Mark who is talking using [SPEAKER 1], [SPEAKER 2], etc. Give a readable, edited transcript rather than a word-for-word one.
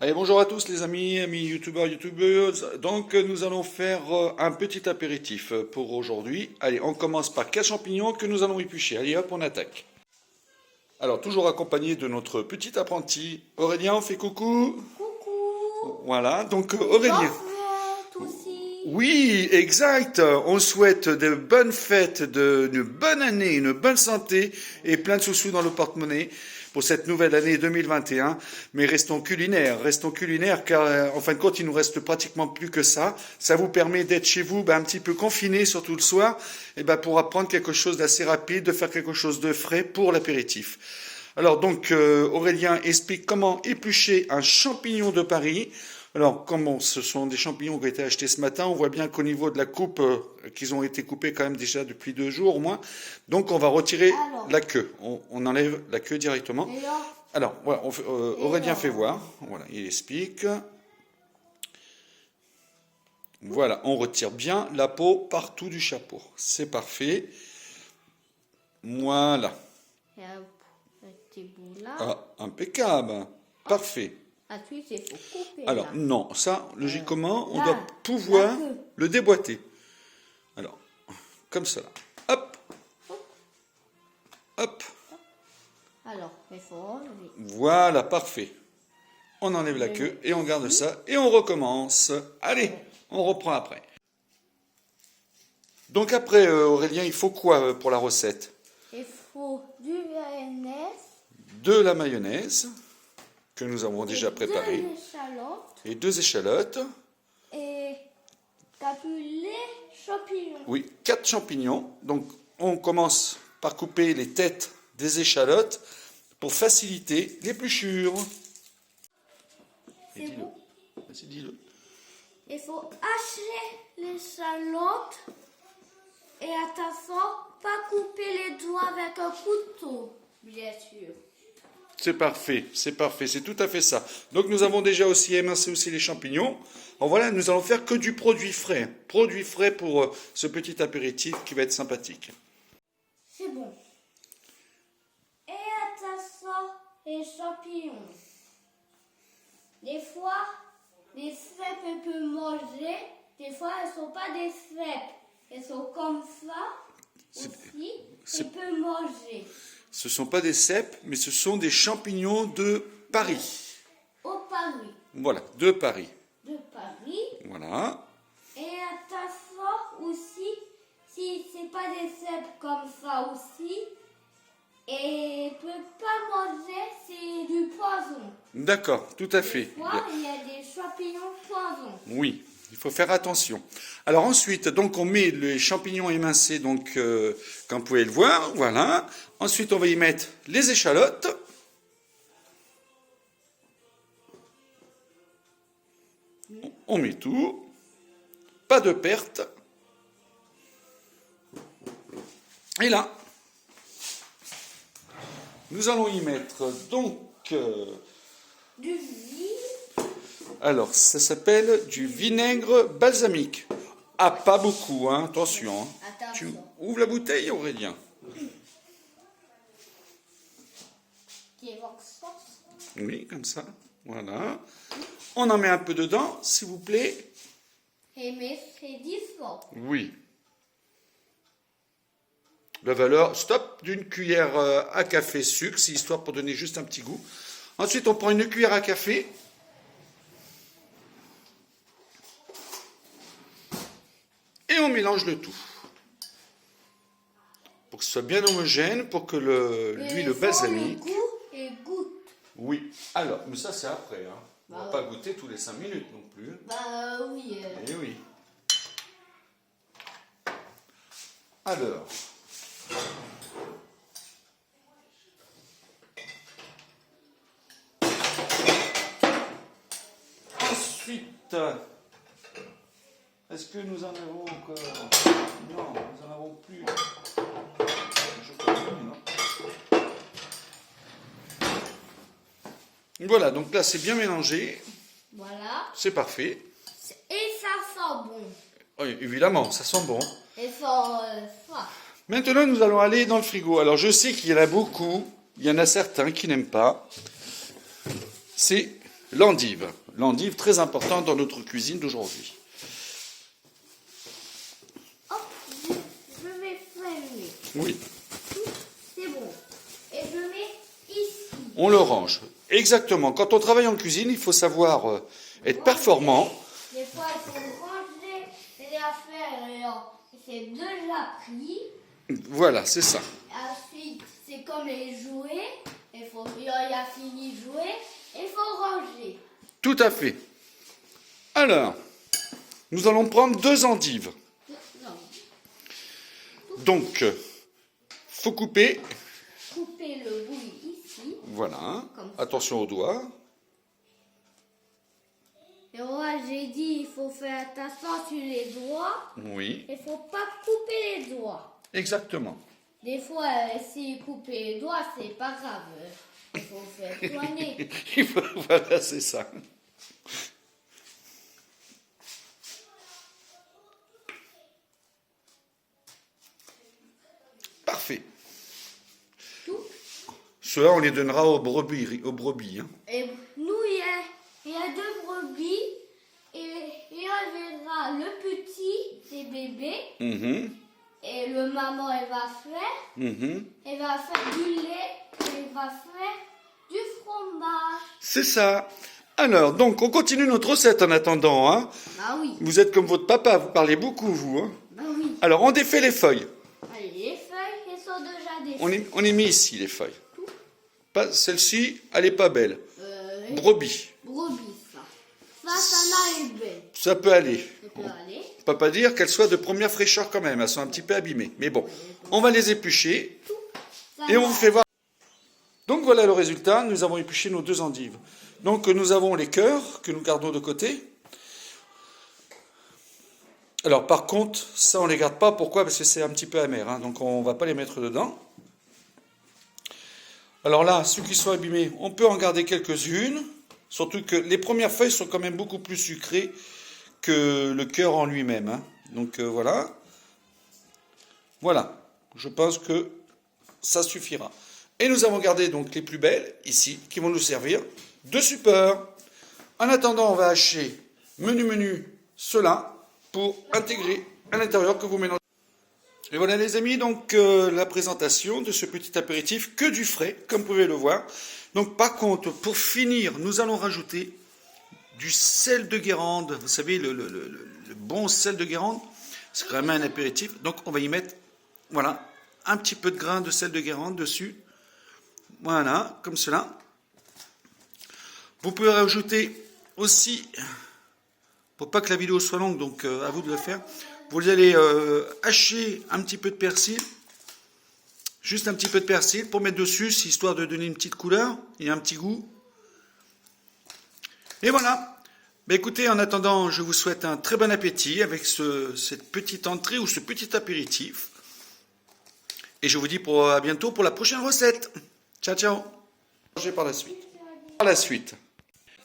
[SPEAKER 1] Allez, bonjour à tous les amis youtubeurs, youtubeuses. Donc nous allons faire un petit apéritif pour aujourd'hui. Allez, on commence par 4 champignons que nous allons éplucher. Allez hop, on attaque. Alors, toujours accompagné de notre petit apprenti Aurélien, on fait coucou.
[SPEAKER 2] Coucou.
[SPEAKER 1] Voilà, donc Aurélien.
[SPEAKER 2] Bonne fête aussi.
[SPEAKER 1] Oui, exact. On souhaite de bonnes fêtes, une bonne année, une bonne santé et plein de sous-sous dans le porte-monnaie pour cette nouvelle année 2021. Mais restons culinaires car en fin de compte, il nous reste pratiquement plus que ça. Ça vous permet d'être chez vous un petit peu confiné, surtout le soir, et pour apprendre quelque chose d'assez rapide, de faire quelque chose de frais pour l'apéritif. Alors donc, Aurélien explique comment éplucher un champignon de Paris. Alors, comme ce sont des champignons qui ont été achetés ce matin, on voit bien qu'au niveau de la coupe, qu'ils ont été coupés quand même déjà depuis 2 jours au moins. Donc, on va retirer la queue. On enlève la queue directement. Alors, voilà, Aurélien fait voir. Voilà, il explique. Voilà, on retire bien la peau partout du chapeau. C'est parfait. Voilà.
[SPEAKER 2] Et un petit bout là.
[SPEAKER 1] Ah, impeccable. Parfait.
[SPEAKER 2] Ensuite, il faut couper.
[SPEAKER 1] Alors,
[SPEAKER 2] là.
[SPEAKER 1] non, ça, logiquement, on
[SPEAKER 2] là,
[SPEAKER 1] doit pouvoir
[SPEAKER 2] la queue.
[SPEAKER 1] le déboîter. Alors, comme ça. Hop, hop.
[SPEAKER 2] Alors, il faut enlever.
[SPEAKER 1] Voilà, parfait. On enlève la queue et on garde ça et on recommence. Allez, on reprend après. Donc après, Aurélien, il faut quoi pour la recette?
[SPEAKER 2] Il faut du mayonnaise.
[SPEAKER 1] De la mayonnaise, que nous avons déjà préparée,
[SPEAKER 2] Deux échalotes.
[SPEAKER 1] et 2 échalotes.
[SPEAKER 2] Et les champignons.
[SPEAKER 1] Oui, 4 champignons. Donc, on commence par couper les têtes des échalotes pour faciliter l'épluchure.
[SPEAKER 2] C'est bon.
[SPEAKER 1] Vas-y, dis-le.
[SPEAKER 2] Il faut hacher l'échalote et attention, pas couper les doigts avec un couteau, bien sûr.
[SPEAKER 1] C'est parfait, c'est tout à fait ça. Donc, nous avons déjà aussi émincé aussi les champignons. Alors voilà, nous allons faire que du produit frais. Produit frais pour ce petit apéritif qui va être sympathique.
[SPEAKER 2] C'est bon. Et attention, les champignons. Des fois, les cèpes, elles peuvent manger. Des fois, elles ne sont pas des cèpes. Elles sont comme ça aussi. Elles peuvent manger.
[SPEAKER 1] Ce ne sont pas des cèpes, mais ce sont des champignons de Paris.
[SPEAKER 2] Au Paris.
[SPEAKER 1] Voilà, de Paris.
[SPEAKER 2] De Paris.
[SPEAKER 1] Voilà.
[SPEAKER 2] Et attention aussi, si c'est pas des cèpes comme ça aussi, et peut pas manger, c'est du poison.
[SPEAKER 1] D'accord, tout à fait.
[SPEAKER 2] Des fois, il y a des champignons poison.
[SPEAKER 1] Oui, il faut faire attention. Alors ensuite, donc on met les champignons émincés, donc comme vous pouvez le voir, voilà. Ensuite, on va y mettre les échalotes. On met tout. Pas de perte. Et là, nous allons y mettre donc...
[SPEAKER 2] Du vin.
[SPEAKER 1] alors, ça s'appelle du vinaigre balsamique. Ah, pas beaucoup, hein, attention. Hein. Tu
[SPEAKER 2] Attention.
[SPEAKER 1] ouvres la bouteille, Aurélien.
[SPEAKER 2] Qui est votre sauce.
[SPEAKER 1] Oui, comme ça. Voilà. On en met un peu dedans, s'il vous plaît.
[SPEAKER 2] Et c'est différent.
[SPEAKER 1] Oui. La valeur, stop, d'une cuillère à café sucre, c'est histoire pour donner juste un petit goût. Ensuite, on prend une cuillère à café. Et on mélange le tout. Pour que ce soit bien homogène, pour que l'huile balsamique...
[SPEAKER 2] Le goût et goûte.
[SPEAKER 1] Oui. Alors, mais ça c'est après. Hein. On ne va pas goûter tous les 5 minutes non plus.
[SPEAKER 2] Bah oui.
[SPEAKER 1] Eh oui. Alors... ensuite... est-ce que nous en avons encore? Non, nous n'en avons plus. Je crois que non. Voilà, donc là c'est bien mélangé.
[SPEAKER 2] Voilà.
[SPEAKER 1] C'est parfait.
[SPEAKER 2] Et ça sent bon.
[SPEAKER 1] Oui, évidemment, ça sent bon.
[SPEAKER 2] Et ça froid.
[SPEAKER 1] Maintenant, nous allons aller dans le frigo. Alors, je sais qu'il y en a beaucoup. Il y en a certains qui n'aiment pas. C'est l'endive. L'endive, très importante dans notre cuisine d'aujourd'hui.
[SPEAKER 2] Hop, je vais fermer.
[SPEAKER 1] Oui,
[SPEAKER 2] C'est bon. Et je mets ici.
[SPEAKER 1] on le range. Exactement. Quand on travaille en cuisine, il faut savoir être performant.
[SPEAKER 2] Des fois, il faut ranger les affaires et c'est déjà pris.
[SPEAKER 1] Voilà, c'est ça.
[SPEAKER 2] Ensuite, c'est comme les jouets. Il a fini de jouer. Il faut ranger.
[SPEAKER 1] Tout à fait. Alors, nous allons prendre 2 endives.
[SPEAKER 2] Non.
[SPEAKER 1] Donc, faut couper.
[SPEAKER 2] Couper le bout ici.
[SPEAKER 1] Voilà.
[SPEAKER 2] Comme ça.
[SPEAKER 1] Attention aux doigts.
[SPEAKER 2] Et moi, j'ai dit, il faut faire attention sur les doigts.
[SPEAKER 1] Oui,
[SPEAKER 2] Il faut pas couper les doigts.
[SPEAKER 1] exactement.
[SPEAKER 2] Des fois, si couper les doigts, c'est pas grave. Il faut faire soigner.
[SPEAKER 1] Voilà, c'est ça. Parfait.
[SPEAKER 2] Tout.
[SPEAKER 1] Ceux-là, on les donnera aux brebis. Hein.
[SPEAKER 2] Et nous, il y a 2 brebis. Et on verra le petit, c'est bébé.
[SPEAKER 1] Mhm,
[SPEAKER 2] Et le maman, elle va faire.
[SPEAKER 1] mhm.
[SPEAKER 2] Elle va faire du lait. Elle va faire du fromage.
[SPEAKER 1] C'est ça. Alors, donc, on continue notre recette en attendant. Hein.
[SPEAKER 2] Bah oui.
[SPEAKER 1] Vous êtes comme votre papa, vous parlez beaucoup, vous. Hein.
[SPEAKER 2] Bah oui.
[SPEAKER 1] Alors, on défait les feuilles.
[SPEAKER 2] Allez, les feuilles, elles sont déjà des
[SPEAKER 1] On est mis ici, les feuilles. Pas, celle-ci, elle n'est pas belle. Brebis.
[SPEAKER 2] Brebis, ça. Ça n'a est belle.
[SPEAKER 1] Ça peut aller.
[SPEAKER 2] Ça peut aller.
[SPEAKER 1] On ne peut pas dire qu'elles soient de première fraîcheur quand même. Elles sont un petit peu abîmées. Mais bon, on va les éplucher
[SPEAKER 2] Ça
[SPEAKER 1] et on
[SPEAKER 2] va.
[SPEAKER 1] vous fait voir. Donc voilà le résultat. Nous avons épluché nos 2 endives. Donc nous avons les cœurs que nous gardons de côté. Alors par contre, ça on ne les garde pas. Pourquoi? Parce que c'est un petit peu amer. Hein, donc on ne va pas les mettre dedans. Alors là, ceux qui sont abîmés, on peut en garder quelques-unes. Surtout que les premières feuilles sont quand même beaucoup plus sucrées que le cœur en lui-même. Hein. Donc voilà. Voilà. Je pense que ça suffira. Et nous avons gardé donc les plus belles ici, qui vont nous servir de support. En attendant, on va hacher menu cela pour intégrer à l'intérieur que vous mélangez. Et voilà les amis, donc la présentation de ce petit apéritif que du frais, comme vous pouvez le voir. Donc par contre, pour finir, nous allons rajouter du sel de Guérande. Vous savez, le bon sel de Guérande, c'est quand même un apéritif. Donc on va y mettre, voilà, un petit peu de grain de sel de Guérande dessus. Voilà, comme cela. Vous pouvez rajouter aussi, pour pas que la vidéo soit longue, donc à vous de le faire, vous allez hacher un petit peu de persil, juste un petit peu de persil pour mettre dessus, histoire de donner une petite couleur et un petit goût. Et voilà. Ben écoutez, en attendant, je vous souhaite un très bon appétit avec cette petite entrée ou ce petit apéritif. Et je vous dis à bientôt pour la prochaine recette. Ciao, ciao. Par la suite. Par la suite.